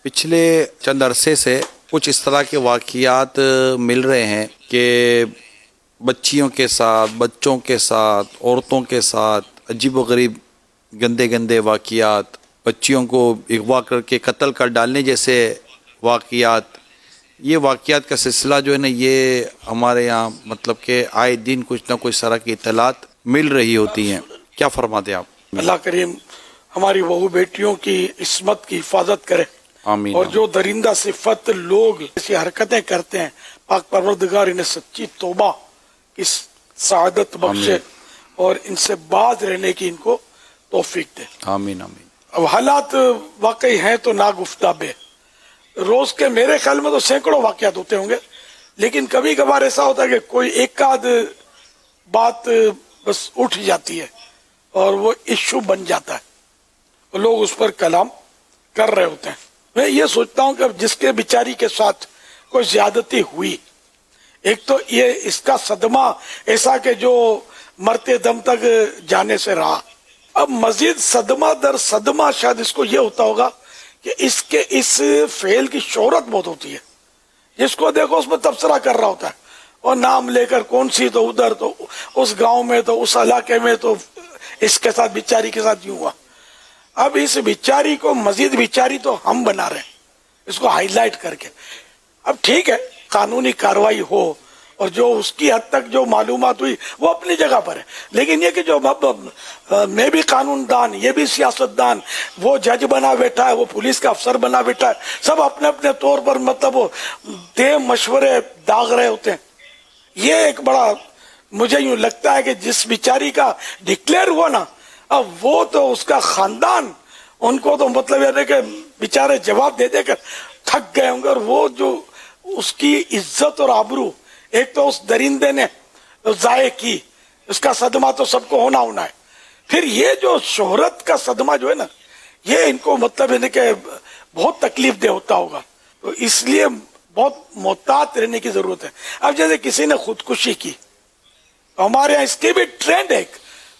پچھلے چند عرصے سے کچھ اس طرح کے واقعات مل رہے ہیں کہ بچیوں کے ساتھ، بچوں کے ساتھ، عورتوں کے ساتھ عجیب و غریب گندے گندے واقعات، بچیوں کو اغوا کر کے قتل کر ڈالنے جیسے واقعات. یہ واقعات کا سلسلہ جو ہے نا، یہ ہمارے یہاں مطلب کہ آئے دن کچھ نہ کچھ طرح کی اطلاعات مل رہی ہوتی ہیں. کیا فرماتے ہیں آپ؟ اللہ کریم ہماری بہو بیٹیوں کی عصمت کی حفاظت کرے. آمین. اور جو درندہ صفت لوگ ایسی حرکتیں کرتے ہیں، پاک پروردگار انہیں سچی توبہ کی سعادت بخشے اور ان سے باز رہنے کی ان کو توفیق دے. آمین آمین. اب حالات واقعی ہیں تو ناگفتہ بے. روز کے میرے خیال میں تو سینکڑوں واقعات ہوتے ہوں گے، لیکن کبھی کبھار ایسا ہوتا ہے کہ کوئی ایک آدھ بات بس اٹھ جاتی ہے اور وہ ایشو بن جاتا ہے، لوگ اس پر کلام کر رہے ہوتے ہیں. میں یہ سوچتا ہوں کہ جس کے بیچاری کے ساتھ کوئی زیادتی ہوئی، ایک تو یہ اس کا صدمہ ایسا کہ جو مرتے دم تک جانے سے رہا. اب مزید صدمہ در صدمہ شاید اس کو یہ ہوتا ہوگا کہ اس فعل کی شہرت بہت ہوتی ہے. جس کو دیکھو اس میں تبصرہ کر رہا ہوتا ہے، اور نام لے کر کون سی تو ادھر، تو اس گاؤں میں، تو اس علاقے میں، تو اس کے ساتھ بیچاری کے ساتھ یوں ہوا. اب اس بیچاری کو مزید بیچاری تو ہم بنا رہے ہیں اس کو ہائی لائٹ کر کے. اب ٹھیک ہے، قانونی کاروائی ہو اور جو اس کی حد تک جو معلومات ہوئی وہ اپنی جگہ پر ہے، لیکن یہ کہ جو میں بھی قانون دان، یہ بھی سیاست دان، وہ جج بنا بیٹھا ہے، وہ پولیس کا افسر بنا بیٹھا ہے، سب اپنے اپنے طور پر مطلب وہ دے مشورے داغ رہے ہوتے ہیں. یہ ایک بڑا مجھے یوں لگتا ہے کہ جس بیچاری کا ڈکلیئر ہوا نا، اب وہ تو اس کا خاندان، ان کو تو مطلب یہ کہ بیچارے جواب دے دے کر تھک گئے ہوں گے. اور وہ جو اس کی عزت اور آبرو ایک تو اس درندے نے ضائع کی، اس کا صدمہ تو سب کو ہونا ہے. پھر یہ جو شہرت کا صدمہ جو ہے نا، یہ ان کو مطلب ہے کہ بہت تکلیف دہ ہوتا ہوگا. تو اس لیے بہت محتاط رہنے کی ضرورت ہے. اب جیسے کسی نے خودکشی کی، ہمارے یہاں اس کی بھی ٹرینڈ ہے،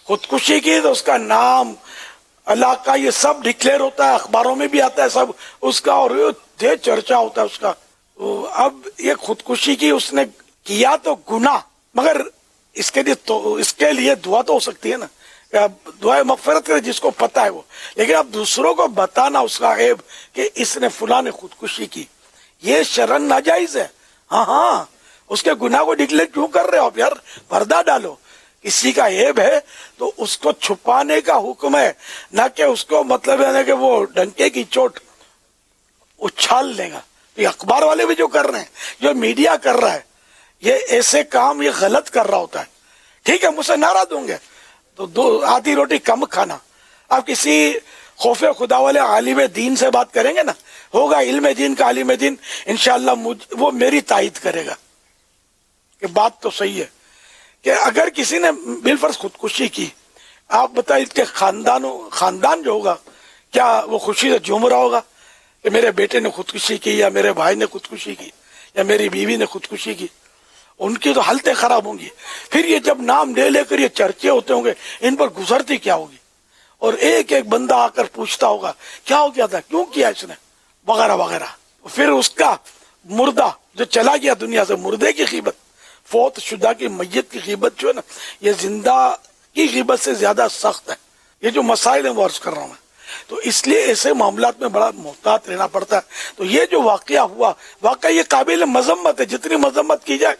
خودکشی کی تو اس کا نام، علاقہ، یہ سب ڈکلیئر ہوتا ہے، اخباروں میں بھی آتا ہے سب اس کا، اور یہ چرچا ہوتا ہے اس کا. اب یہ خودکشی کی اس نے کیا تو گناہ، مگر اس کے لیے دعا تو ہو سکتی ہے نا، دعائے مغفرت کرے جس کو پتا ہے وہ. لیکن اب دوسروں کو بتانا اس کا عیب کہ اس نے فلاں نے خودکشی کی، یہ شرعاً ناجائز ہے. ہاں اس کے گناہ کو ڈکلیئر کیوں کر رہے ہو آپ یار؟ پردہ ڈالو. کسی کا عیب ہے تو اس کو چھپانے کا حکم ہے، نہ کہ اس کو مطلب ہے کہ وہ ڈنکے کی چوٹ اچھال لے گا. یہ اخبار والے بھی جو کر رہے ہیں، جو میڈیا کر رہا ہے، یہ ایسے کام یہ غلط کر رہا ہوتا ہے. ٹھیک ہے، مجھ سے ناراض ہوں گے تو آدھی روٹی کم کھانا. آپ کسی خوف خدا والے عالم دین سے بات کریں گے نا، ہوگا علم دین کا عالم دین، انشاءاللہ وہ میری تائید کرے گا کہ بات تو صحیح ہے. کہ اگر کسی نے بالفرض خودکشی کی، آپ بتائیے کہ خاندان جو ہوگا، کیا وہ خوشی سے جھوم رہا ہوگا کہ میرے بیٹے نے خودکشی کی، یا میرے بھائی نے خودکشی کی، یا میری بیوی نے خودکشی کی؟ ان کی تو حالتیں خراب ہوں گی. پھر یہ جب نام لے کر یہ چرچے ہوتے ہوں گے، ان پر گزرتی کیا ہوگی، اور ایک ایک بندہ آ کر پوچھتا ہوگا کیا ہو گیا تھا، کیوں کیا اس نے، وغیرہ وغیرہ. پھر اس کا مردہ جو چلا گیا دنیا سے، مردے کی غیبت، فوت شدہ کی میت کی غیبت جو ہے نا، یہ زندہ کی غیبت سے زیادہ سخت ہے. یہ جو مسائل ہیں وہ عرض کر رہا ہوں میں. تو اس لیے ایسے معاملات میں بڑا محتاط رہنا پڑتا ہے. تو یہ جو واقعہ ہوا، واقعی یہ قابل مذمت ہے، جتنی مذمت کی جائے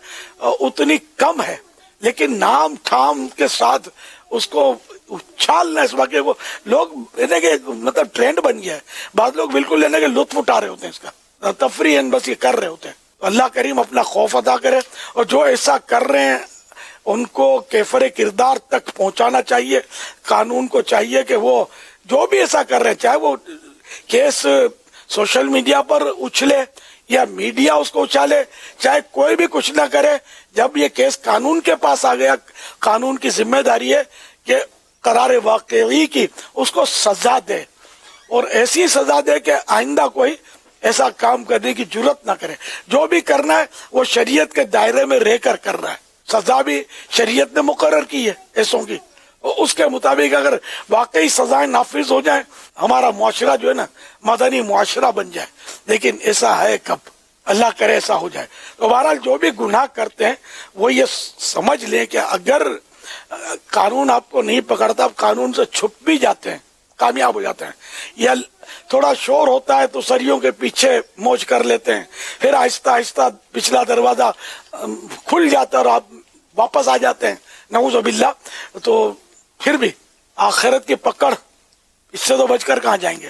اتنی کم ہے. لیکن نام ٹھام کے ساتھ اس کو اچھالنا، اس واقعے کو لوگ لینے کے مطلب ٹرینڈ بن گیا ہے. بعض لوگ بالکل لینے کے لطف اٹھا رہے ہوتے ہیں، اس کا تفریح بس یہ کر رہے ہوتے ہیں. اللہ کریم اپنا خوف ادا کرے، اور جو ایسا کر رہے ہیں ان کو کیفر کردار تک پہنچانا چاہیے. قانون کو چاہیے کہ وہ جو بھی ایسا کر رہے ہیں، چاہے وہ کیس سوشل میڈیا پر اچھلے یا میڈیا اس کو اچھالے، چاہے کوئی بھی کچھ نہ کرے، جب یہ کیس قانون کے پاس آ گیا، قانون کی ذمہ داری ہے کہ قرار واقعی کی اس کو سزا دے، اور ایسی سزا دے کہ آئندہ کوئی ایسا کام کرنے کی جرت نہ کرے. جو بھی کرنا ہے وہ شریعت کے دائرے میں رہ کر رہا ہے. سزا بھی شریعت نے مقرر کی ہے ایسوں کی، اور اس کے مطابق اگر واقعی سزائیں نافذ ہو جائیں، ہمارا معاشرہ جو ہے نا مدنی معاشرہ بن جائے، لیکن ایسا ہے کب؟ اللہ کرے ایسا ہو جائے۔ تو بہرحال جو بھی گناہ کرتے ہیں وہ یہ سمجھ لیں کہ اگر قانون آپ کو نہیں پکڑتا، آپ قانون سے چھپ بھی جاتے ہیں، کامیاب ہو جاتے ہیں، یا تھوڑا شور ہوتا ہے تو سریوں کے پیچھے موج کر لیتے ہیں، پھر آہستہ آہستہ پچھلا دروازہ کھل جاتا ہے اور آپ واپس آ جاتے ہیں، نعوذ باللہ، تو پھر بھی آخرت کی پکڑ اس سے تو بچ کر کہاں جائیں گے؟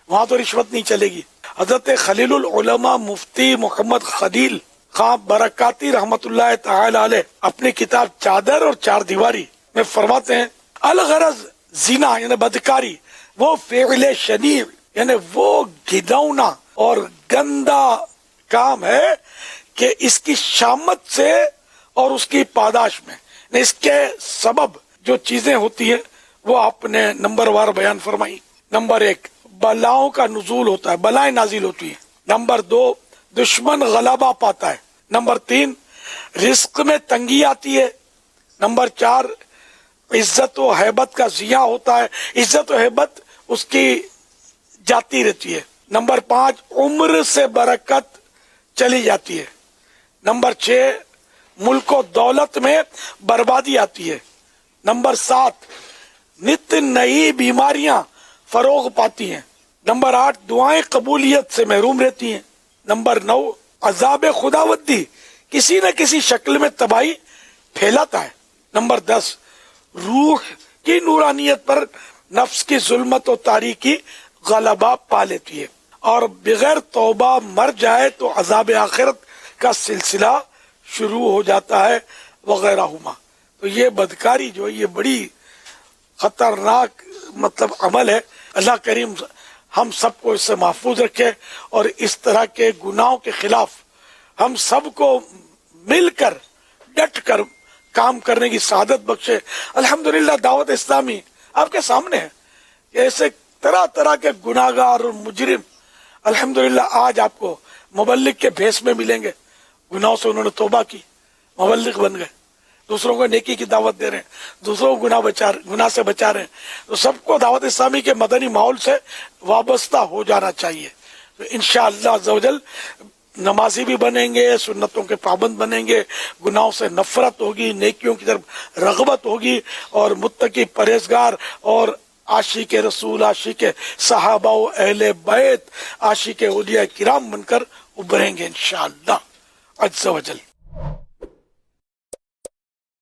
وہاں تو رشوت نہیں چلے گی۔ حضرت خلیل العلماء مفتی محمد خلیل خان برکاتی رحمت اللہ تعالی علیہ اپنی کتاب چادر اور چار دیواری میں فرماتے ہیں، الغرض زنا یعنی بدکاری وہ فعل شنیع یعنی وہ گھناؤنا اور گندا کام ہے کہ اس کی شامت سے اور اس کی پاداش میں، اس کے سبب جو چیزیں ہوتی ہیں وہ آپ نے نمبر وار بیان فرمائی۔ نمبر 1 بلاؤں کا نزول ہوتا ہے، بلائیں نازل ہوتی ہیں۔ نمبر 2 دشمن غلبہ پاتا ہے۔ نمبر 3 رزق میں تنگی آتی ہے۔ نمبر 4 عزت و حیبت کا ضیاع ہوتا ہے، عزت و حیبت اس کی جاتی رہتی ہے۔ نمبر 5 عمر سے برکت چلی جاتی ہے۔ نمبر 6 ملک و دولت میں بربادی آتی ہے۔ نمبر 7 نت نئی بیماریاں فروغ پاتی ہیں۔ نمبر 8 دعائیں قبولیت سے محروم رہتی ہیں۔ نمبر 9 عذاب خداوندی کسی نہ کسی شکل میں تباہی پھیلاتا ہے۔ نمبر 10 روح کی نورانیت پر نفس کی ظلمت و تاریکی غلبہ پا لیتی ہے، اور بغیر توبہ مر جائے تو عذاب آخرت کا سلسلہ شروع ہو جاتا ہے وغیرہ ہما۔ تو یہ بدکاری جو ہے یہ بڑی خطرناک عمل ہے۔ اللہ کریم ہم سب کو اس سے محفوظ رکھے، اور اس طرح کے گناہوں کے خلاف ہم سب کو مل کر ڈٹ کر کام کرنے کی سعادت بخشے۔ الحمدللہ دعوت اسلامی آپ کے سامنے ہے، ایسے طرح طرح کے گناہگار اور مجرم الحمدللہ آج آپ کو مبلغ کے بھیس میں ملیں گے۔ گناہوں سے انہوں نے توبہ کی، مبلغ بن گئے، دوسروں کو نیکی کی دعوت دے رہے ہیں، دوسروں کو گناہ سے بچا رہے ہیں۔ تو سب کو دعوت اسلامی کے مدنی ماحول سے وابستہ ہو جانا چاہیے۔ تو انشاءاللہ عز و جل نمازی بھی بنیں گے، سنتوں کے پابند بنیں گے، گناہوں سے نفرت ہوگی، نیکیوں کی طرف رغبت ہوگی، اور متقی پرہیزگار اور عاشق رسول، عاشق صحابہ و اہل بیت، عاشق اولیاء کرام بن کر ابھریں گے انشاءاللہ عز و جل۔